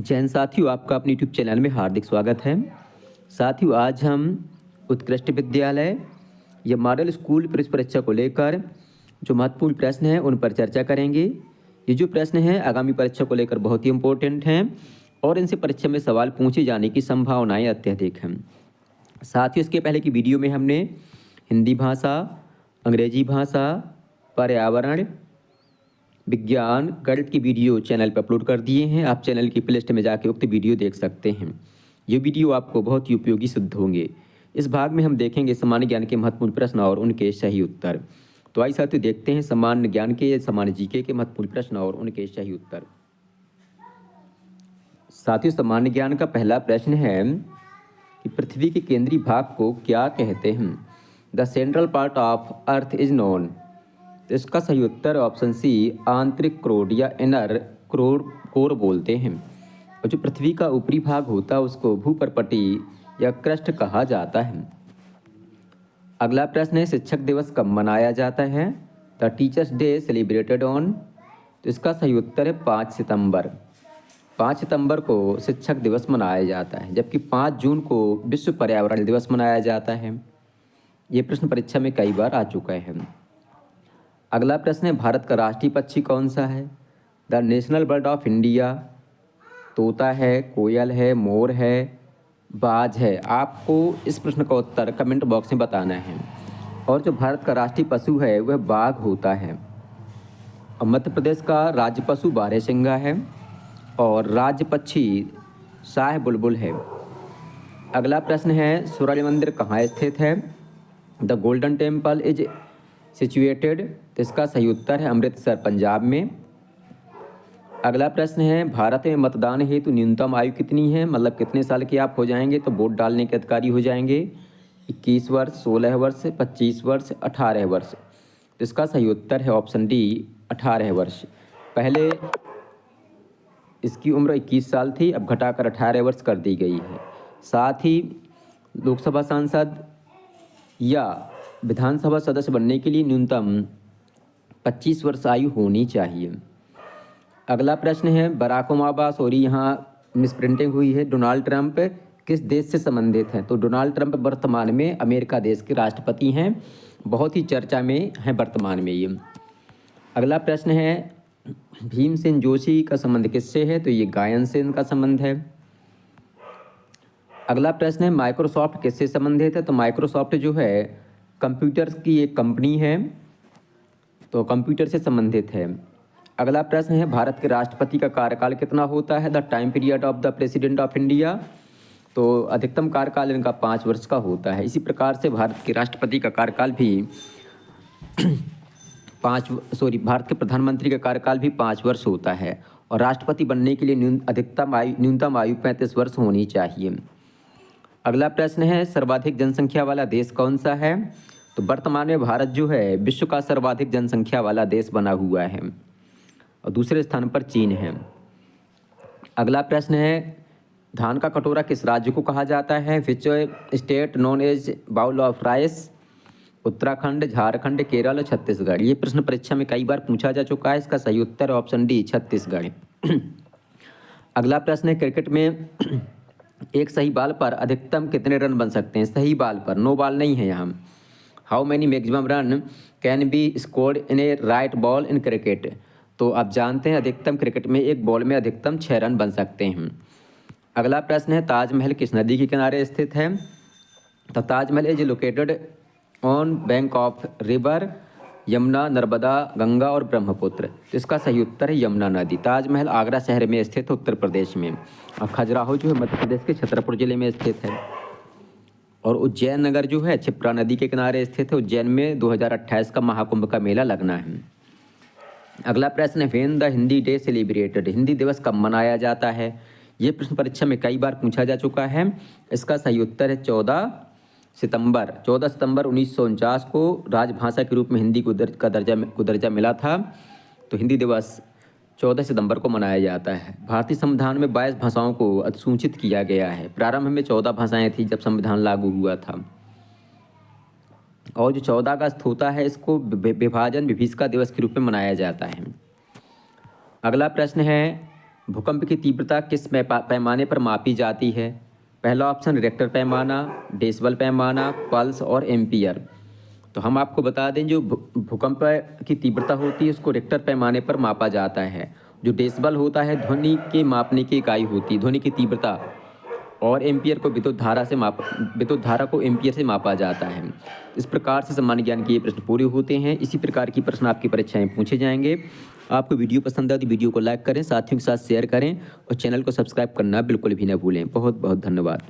जय हिंद साथियों, आपका अपने यूट्यूब चैनल में हार्दिक स्वागत है। साथियों, आज हम उत्कृष्ट विद्यालय या मॉडल स्कूल प्रवेश परीक्षा को लेकर जो महत्वपूर्ण प्रश्न हैं उन पर चर्चा करेंगे। ये जो प्रश्न हैं आगामी परीक्षा को लेकर बहुत ही इम्पोर्टेंट हैं और इनसे परीक्षा में सवाल पूछे जाने की संभावनाएं अत्यधिक हैं। साथियों, इसके पहले की वीडियो में हमने हिंदी भाषा, अंग्रेजी भाषा, पर्यावरण, विज्ञान, गणित की वीडियो चैनल पर अपलोड कर दिए हैं। आप चैनल की प्लेलिस्ट में जाके उक्त वीडियो देख सकते हैं। ये वीडियो आपको बहुत ही उपयोगी सिद्ध होंगे। इस भाग में हम देखेंगे सामान्य ज्ञान के महत्वपूर्ण प्रश्न और उनके सही उत्तर। तो आइए साथियों देखते हैं सामान्य ज्ञान के, सामान्य जीके के महत्वपूर्ण प्रश्न और उनके सही उत्तर। साथियों, सामान्य ज्ञान का पहला प्रश्न है कि पृथ्वी के केंद्रीय भाग को क्या कहते हैं? The central part of earth is known. तो इसका सही उत्तर ऑप्शन सी, आंतरिक क्रोड या इनर क्रोड कोर बोलते हैं। और जो पृथ्वी का ऊपरी भाग होता है उसको भूपर्पटी या क्रस्ट कहा जाता है। अगला प्रश्न है, शिक्षक दिवस कब मनाया जाता है? The teachers day celebrated on. तो इसका सही उत्तर है 5 सितंबर। 5 सितंबर को शिक्षक दिवस मनाया जाता है, जबकि 5 जून को विश्व पर्यावरण दिवस मनाया जाता है। ये प्रश्न परीक्षा में कई बार आ चुका है। अगला प्रश्न है, भारत का राष्ट्रीय पक्षी कौन सा है? The national bird of India. तोता है, कोयल है, मोर है, बाज है। आपको इस प्रश्न का उत्तर कमेंट बॉक्स में बताना है। और जो भारत का राष्ट्रीय पशु है वह बाघ होता है। और मध्य प्रदेश का राज्य पशु बारहसिंगा है और राज्य पक्षी शाह बुलबुल है। अगला प्रश्न है, सूर्य मंदिर कहाँ स्थित है? The golden temple is situated. तो इसका सही उत्तर है अमृतसर, पंजाब में। अगला प्रश्न है, भारत में मतदान हेतु न्यूनतम आयु कितनी है? मतलब कितने साल के आप हो जाएंगे तो वोट डालने के अधिकारी हो जाएंगे? 21 वर्ष, 16 वर्ष, 25 वर्ष, 18 वर्ष। तो इसका सही उत्तर है ऑप्शन डी, 18 वर्ष। पहले इसकी उम्र 21 साल थी, अब घटाकर 18 वर्ष कर दी गई है। साथ ही लोकसभा सांसद या विधानसभा सदस्य बनने के लिए न्यूनतम 25 वर्ष आयु होनी चाहिए। अगला प्रश्न है, बराक ओबामा, सॉरी यहाँ मिसप्रिंटिंग हुई है, डोनाल्ड ट्रंप किस देश से संबंधित हैं? तो डोनाल्ड ट्रंप वर्तमान में अमेरिका देश के राष्ट्रपति हैं, बहुत ही चर्चा में हैं वर्तमान में ये। अगला प्रश्न है, भीमसेन जोशी का संबंध किससे है? तो ये गायन से इनका संबंध है। अगला प्रश्न है, माइक्रोसॉफ्ट किससे संबंधित है? तो माइक्रोसॉफ्ट जो है कंप्यूटर की एक कंपनी है, तो कंप्यूटर से संबंधित है। अगला प्रश्न है, भारत के राष्ट्रपति का कार्यकाल कितना होता है? The time period of the president of India. तो अधिकतम कार्यकाल इनका 5 वर्ष का होता है। इसी प्रकार से भारत के राष्ट्रपति का कार्यकाल भी भारत के प्रधानमंत्री का कार्यकाल भी 5 वर्ष होता है। और राष्ट्रपति बनने के लिए न्यूनतम आयु 35 वर्ष होनी चाहिए। अगला प्रश्न है, सर्वाधिक जनसंख्या वाला देश कौन सा है? तो वर्तमान में भारत जो है विश्व का सर्वाधिक जनसंख्या वाला देश बना हुआ है और दूसरे स्थान पर चीन है। अगला प्रश्न है, धान का कटोरा किस राज्य को कहा जाता है? Which state known as bowl of rice? Uttarakhand, Jharkhand, Kerala, Chhattisgarh. ये प्रश्न परीक्षा में कई बार पूछा जा चुका है। इसका सही उत्तर ऑप्शन डी, छत्तीसगढ़। अगला प्रश्न है, क्रिकेट में एक सही बॉल पर अधिकतम कितने रन बन सकते हैं? सही बॉल पर, नो बॉल नहीं है यहाँ। How many maximum run can be scored in A right ball in cricket? तो आप जानते हैं अधिकतम क्रिकेट में एक बॉल में अधिकतम 6 रन बन सकते हैं। अगला प्रश्न है, ताजमहल किस नदी के किनारे स्थित है? तो Taj Mahal is located on bank of river Yamuna, Narmada, Ganga और ब्रह्मपुत्र। तो इसका सही उत्तर है यमुना नदी। ताजमहल आगरा शहर में स्थित है, उत्तर प्रदेश में। और खजुराहो जो है मध्य प्रदेश के छतरपुर जिले में स्थित है। और उज्जैन नगर जो है क्षिप्रा नदी के किनारे स्थित है। उज्जैन में 2028 का महाकुंभ का मेला लगना है। अगला प्रश्न है, when the Hindi day celebrated. Hindi दिवस कब मनाया जाता है? ये प्रश्न परीक्षा में कई बार पूछा जा चुका है। इसका सही उत्तर है 14 सितंबर। 14 सितंबर 1949 को राजभाषा के रूप में हिंदी को दर्जा मिला था। तो हिंदी दिवस 14 सितंबर को मनाया जाता है। भारतीय संविधान में 22 भाषाओं को अधिसूचित किया गया है। प्रारंभ में 14 भाषाएं थी जब संविधान लागू हुआ था। और जो 14 अगस्त होता है इसको विभाजन विभीषिका दिवस के रूप में मनाया जाता है। अगला प्रश्न है, भूकंप की तीव्रता किस पैमाने पर मापी जाती है? पहला ऑप्शन रिक्टर पैमाना, डेसिबल पैमाना, पल्स और एम्पियर। तो हम आपको बता दें, जो भूकंप की तीव्रता होती है उसको रिक्टर पैमाने पर मापा जाता है। जो डेसिबल होता है ध्वनि के मापने की इकाई होती है, ध्वनि की तीव्रता। और एम्पियर को विद्युत धारा को एम्पियर से मापा जाता है। इस प्रकार से सामान्य ज्ञान के ये प्रश्न पूरे होते हैं। इसी प्रकार की प्रश्न आपकी परीक्षाएं पूछे जाएंगे। आपको वीडियो पसंद आए तो वीडियो को लाइक करें, साथियों के साथ शेयर करें और चैनल को सब्सक्राइब करना बिल्कुल भी ना भूलें। बहुत बहुत धन्यवाद।